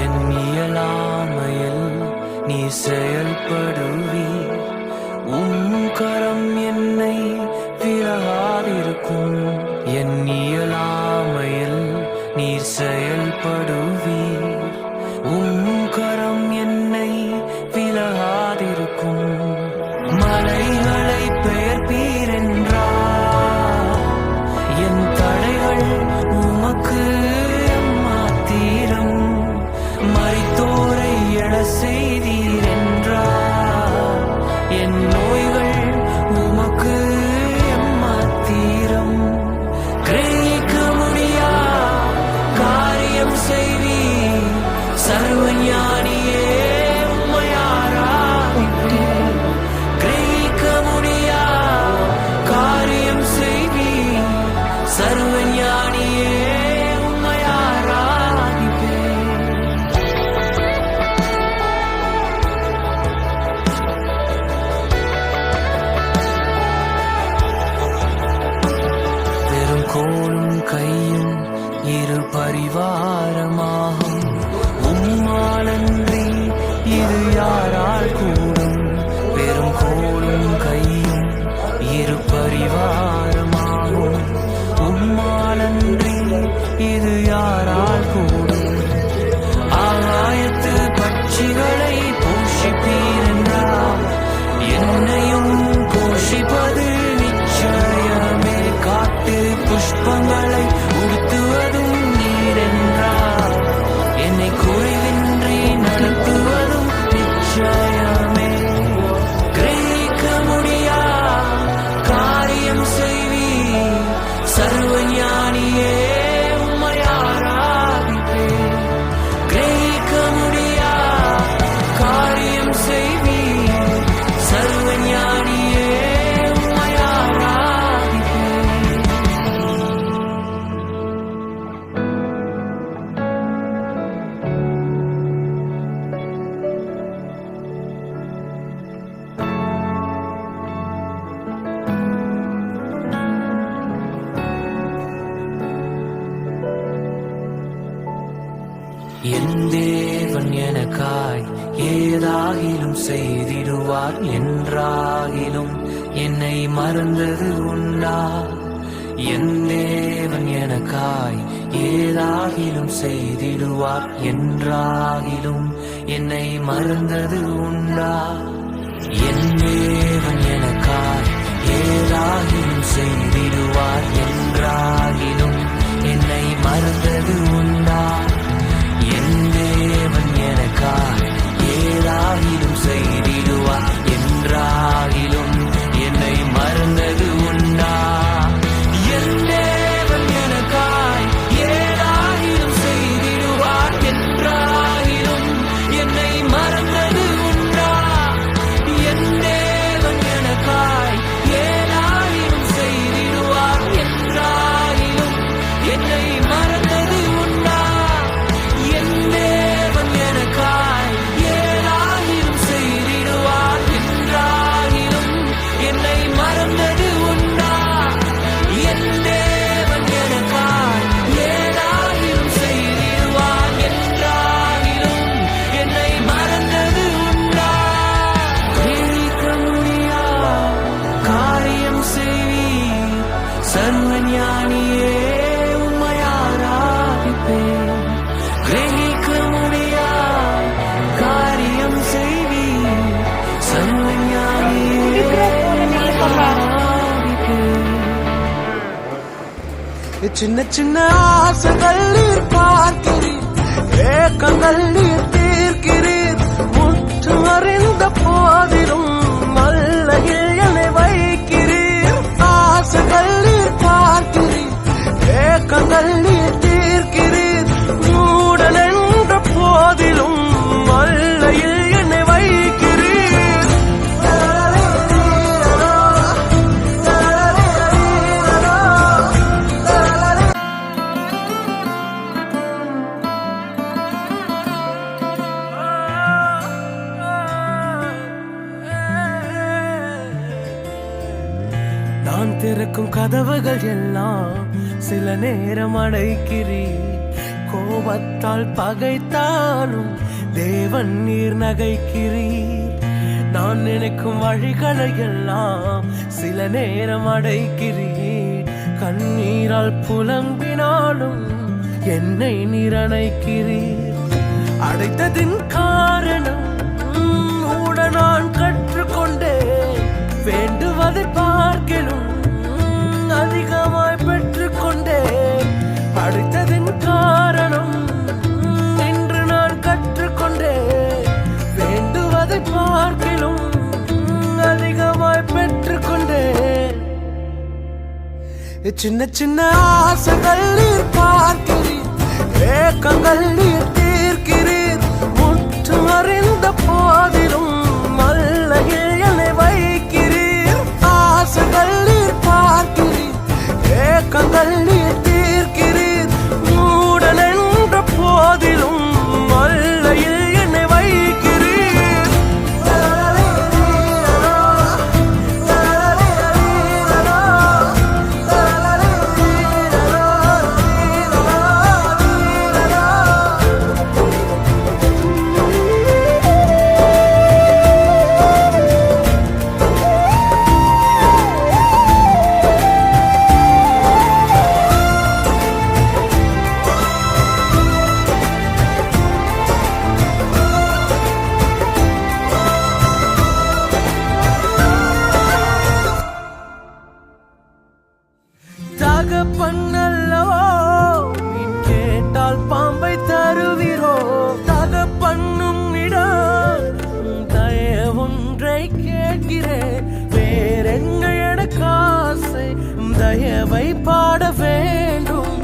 என் இயலாமையில் நீ செயல்படுவீர். கரம் என்னை விலகாதிருக்கும். என் இயலாமையில் நீர் செயல்படுவீர். கரம் என்னை விலகாதிருக்கும். மலைகளை பெயர்ப்பீர் என்றார். என் தடைகள் உமக்கு எம்மாத்திரம். மரித்தோரை எழ செய்தீர் என்றார். என் நோய்கள் உமக்கு எம்மாத்திரம். கிரகிக்க முடியா காரியம் செய்வீர். சர்வஞானியே உம்மையாராதிப்பேன். கிரகிக்க முடியா காரியம் செய்வீர். சர்வஞானியே கோலும் கையும் இரு பரிவாரமாகும். உம்மாலன்றி இது யாரால் கூடும். பெரும் கோலும் கையும் இரு பரிவாரமாகும். உம்மாலன்றி இது யாரால் கூடும். ஆகாயத்து பட்சிகளை போஷிப்பீர் என்றார். என்னையும் போஷிப்பது நிச்சயமே. காட்டு புஷ்பங்களை உடுத்துவதும் நீர் என்றார். என்னை குறைவின்றி நடத்துவதும் நிச்சயமே. கிரகிக்க முடியா காரியம் செய்வீர். சர்வஞானியே உம்மையாராதிப்பேன். கிரகிக்க முடியா காரியம் செய்வீர். சர்வஞானியே என் தேவன் எனக்காய் ஏதாகிலும் செய்திடுவார். என்றாகிலும் என்னை மறந்தது உண்டா. என் தேவன் எனக்காய் ஏதாகிலும் செய்திடுவார். என்றாகிலும் என்னை மறந்தது உண்டா. என் தேவன் எனக்காய் ஏதாகிலும் செய்திடுவார். என்றாகிலும் என்னை மறந்தது உண்டா. என் தேவன் எனக்காய் ஏதாகிலும் செய்திடுவார். என்றாகிலும் என்னை மறந்தது உண்டா. என் தேவன் எனக்காய் ஏதாகிலும் செய்திடுவார். என்றாகிலும் என்னை மறந்தது உண்டா. என் தேவன் எனக்காய் ஏதாகிலும் செய்திடுவார். என்றாகிலும் என்னை மறந்தது உண்டா. என் தேவன் எனக்காய் ஏதாகிலும் செய்திடுவார். என்றாகிலும் என்னை மறந்தது உண்டா. என் தேவன் எனக்காய் ஏதாகிலும் செய்திடுவார். என்றாகிலும் என்னை மறந்தது உண்டா. கிரகிக்க முடியா காரியம் செய்வீர். சர்வஞானியே உம்மையாராதிப்பேன். கிரகிக்க முடியா காரியம் செய்வீர். சர்வஞானியே உம்மையாராதிப்பேன். சின்ன சின்ன ஆசைகள் நீர் பார்க்கிறீர். ஏக்கங்கள் நீர் தீர்க்கிறீர். முற்று அறிந்த போதிலும் மல்லையில் என்னை வைக்கிறீர். ஆசைகள் நீர் பார்க்கிறீர். ஏக்கங்கள் நீர் தீர்க்கிறீர். மூடன் என்ற போதிலும் மல்லையில் என்னை வைக்கிறீர். நான் திறக்கும் கதவுகள் எல்லாம் சில நேரம் அடைக்கிறீர். கோபத்தால் பகைத்தாலும் தேவன் நீர் நகைக்கிறீர். நான் நினைக்கும் வழிகளை எல்லாம் சில நேரம் அடைக்கிறீர். கண்ணீரால் புலம்பினாலும் என்னை நீர் அணைக்கிறீர். அடைத்ததின் காரணம் கூட நான் கற்றுக்கொண்டேன். வேண்டுவதை பார்க்கிலும் அதிகமாய் பெற்றுக்கொண்டேன். அடைத்ததின் காரணம் என்று நான் கற்றுக்கொண்டேன். வேண்டுவதை பார்க்கிலும் அதிகமாய் பெற்றுக்கொண்டேன். சின்ன சின்ன ஆசைகள் நீர் பார்க்கிறீர், ஏக்கங்கள் நீர் தீர்க்கிறீர். முற்றும் அறிந்த போதிலும் மல்லையில் என்னை வைக்கிறீர். ஆசைகள் நீர் பார்க்கிறீர், ஏக்கங்கள் நீர் தீர்க்கிறீர். மூடன் என்ற போதிலும் மல்லையில் என்னை வைக்கிறீர். தகப்பன்னல்லவோ நீ கேட்டால் பாம்பை தருவீரோ? தகப்பன்னும் இடம் தயவொன்றை கேட்கிறேன். வேறென்ன எனக்கு ஆசை? தயவை பாட வேண்டும்.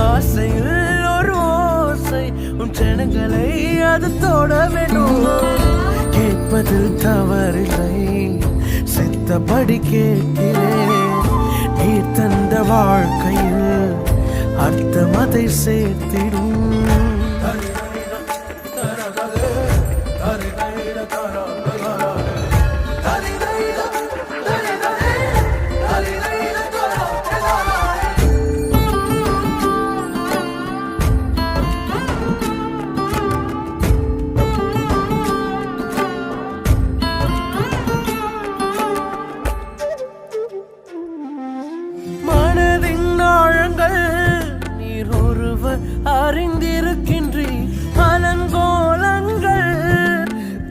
ஆசையில் ஒரு ஓசை, உன் ஜனங்களை அது தொட வேண்டும். கேட்பதில் தவறில்லை, சித்தப்படி கேட்கிறேன். நீ தந்த வாழ்க்கையில் அர்த்தம் அதை சேர்த்திடும். நீர் ஒருவர் அறிந்திருக்கின்றீர். அலங்கோலங்கள்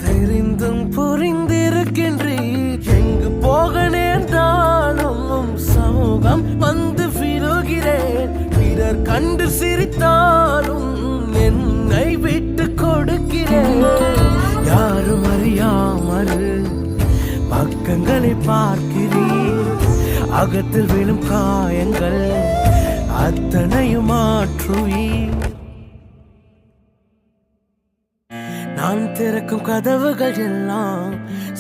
தெரிந்தும் புரிந்திருக்கின்றீர். எங்கு போக நேர்ந்தாலும் சமூகம் வந்து விழுகிறேன். பிறர் கண்டு சிரித்தாலும் என்னை விட்டு கொடுக்கிறேன். யாரும் அறியாமல் பக்கங்களை பார்க்கிறேன். அகத்தில் விழும் காயங்கள் அத்தனையும் மாற்றுவீர். நான் திறக்கும் கதவுகள் எல்லாம்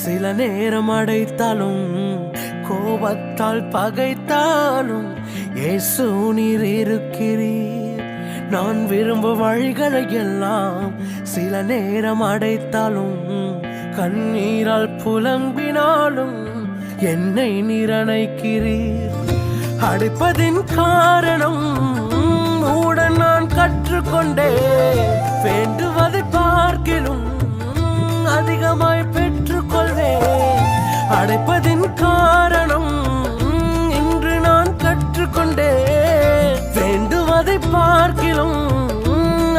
சில நேரம் அடைத்தாலும் கோபத்தால் பகைத்தாலும் இயேசு நீர் இருக்கிறீர். நான் விரும்பும் வழிகளை எல்லாம் சில நேரம் அடைத்தாலும் கண்ணீரால் புலம்பினாலும் என்னை நீர் அணைக்கிறீர். அடைப்பதின் காரணம் உடன் நான் கற்றுக்கொண்டேன். வேண்டுவதை பார்க்கிலும் அதிகமாய் பெற்றுக்கொள்வேன். அடைப்பதின் காரணம் இன்று நான் கற்றுக்கொண்டேன். வேண்டுவதை பார்க்கிலும்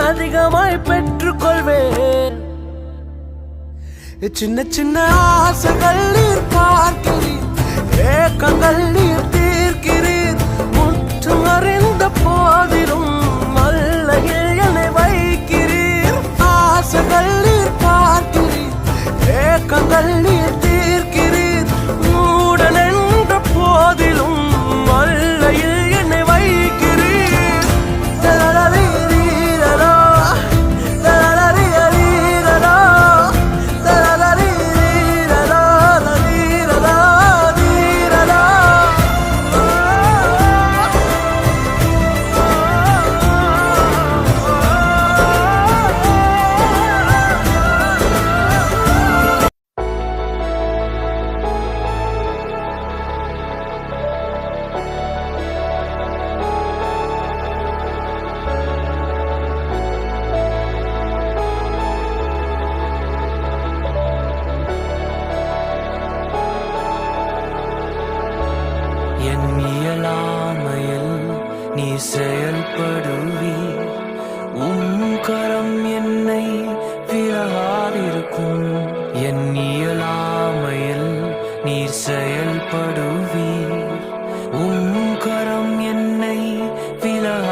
அதிகமாய் பெற்றுக்கொள்வேன். சின்ன சின்ன ஆசைகள் நீர் பார்க்கிறீர், ஏக்கங்கள் நீர் தீர்க்கிறீர். முற்றும் அறிந்த போதிலும் மல்லையில் என்னை வைக்கிறீர். ஆசைகள் நீர் பார்க்கிறீர், ஏக்கங்கள் நீர் தீர்க்கிறீர். மூடன் என்ற போதிலும் மல்லையில் என்னை வைக்கிறீர். நீ செயல்படுவீர். கரம் என்னை விலகாதிருக்கும். என் இயலாமையில் நீர் செயல்படுவீர். கரம் என்னை விலகாதிருக்கும்.